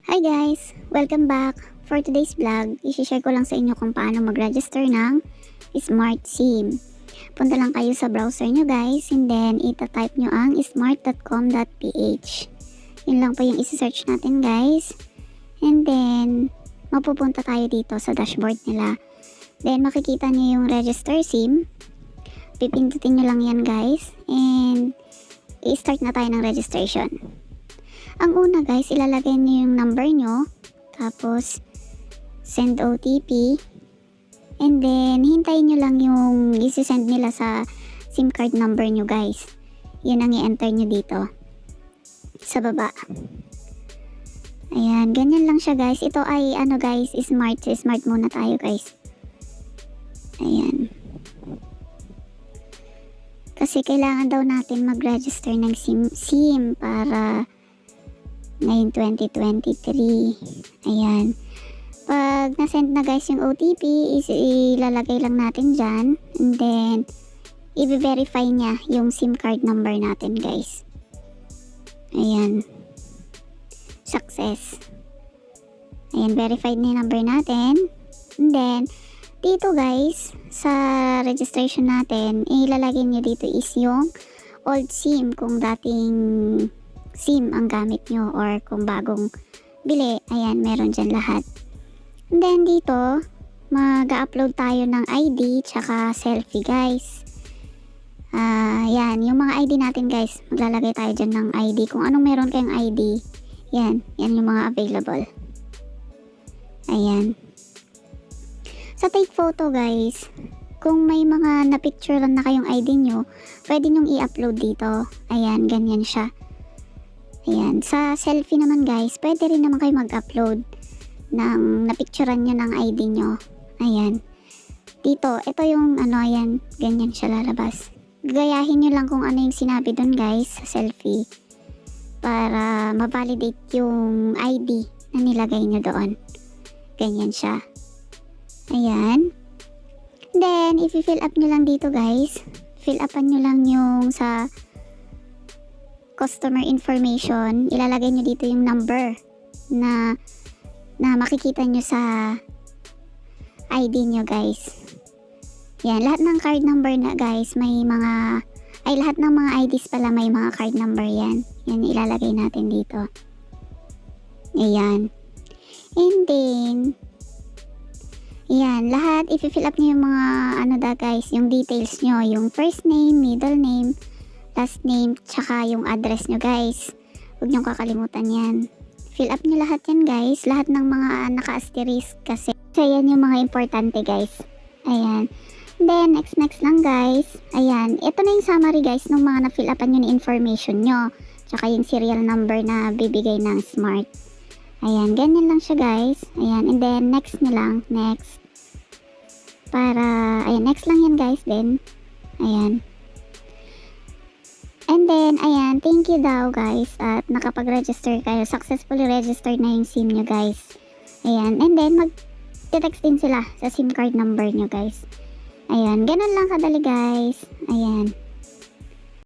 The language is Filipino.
Hi guys! Welcome back! For today's vlog, isi-share ko lang sa inyo kung paano mag-register ng Smart SIM. Punta lang kayo sa browser nyo guys, and then ita-type nyo ang smart.com.ph. Yun lang po yung isi-search natin guys. And then, mapupunta tayo dito sa dashboard nila. Then, makikita nyo yung register SIM. Pipindutin nyo lang yan guys. And, i-start na tayo ng registration. Ang una guys, ilalagay niyo yung number nyo, tapos send OTP, and then hintayin nyo lang yung isi-send nila sa SIM card number nyo guys. Yun ang i-enter nyo dito sa baba. Ayan, ganyan lang siya guys. Ito ay ano guys, smart. Smart muna tayo guys. Ayan. Kasi kailangan daw natin mag-register ng SIM para ngayon 2023. Ayan. Pag na-send na guys yung OTP, ilalagay lang natin dyan. And then, i-verify niya yung SIM card number natin guys. Ayan. Success. Ayan, verified na yung number natin. And then, dito guys, sa registration natin, ilalagay nyo dito is yung old SIM kung dating SIM ang gamit nyo or kung bagong bili. Ayan, meron dyan lahat. And then dito, mag-upload tayo ng ID tsaka selfie guys. Yan, yung mga ID natin guys, maglalagay tayo dyan ng ID. Kung anong meron kayong ID, yan yung mga available. Ayan. Sa take photo guys, kung may mga na-picturean na kayong ID nyo, pwede nyong i-upload dito. Ayan, ganyan siya. Ayan, sa selfie naman guys, pwede rin naman kayo mag-upload ng napicturean nyo ng ID nyo. Ayan. Dito, ito yung ano, ayan, ganyan siya lalabas. Gayahin nyo lang kung ano yung sinabi dun guys sa selfie para ma-validate yung ID na nilagay nyo doon. Ganyan siya. Ayan. Then, i-fill up nyo lang dito guys. Fill upan nyo lang yung sa customer information. Ilalagay nyo dito yung number na makikita nyo sa ID nyo guys. Yan, lahat ng card number na guys, may mga, lahat ng mga IDs pala may mga card number yan. Yan, ilalagay natin dito. Ayan. And then, yan, lahat, i-fill up nyo yung mga, ano da guys, yung details nyo, yung first name, middle name, last name, tsaka yung address nyo guys. Huwag nyo kakalimutan yan. Fill up nyo lahat yan guys. Lahat ng mga naka-asterisk kasi yan yung mga importante guys. Ayan. Then, next lang guys. Ayan. Ito na yung summary guys ng mga na-fill upan nyo na information nyo. Tsaka yung serial number na bibigay ng Smart. Ayan. Ganyan lang siya guys. Ayan. And then, next nyo lang. Next. Ayan. Next lang yan guys. Then, ayan. And then, ayan, thank you daw guys at nakapag-register kayo. Successfully registered na yung SIM nyo guys. Ayan, and then mag-text din sila sa SIM card number nyo guys. Ayan, ganun lang kadali guys. Ayan.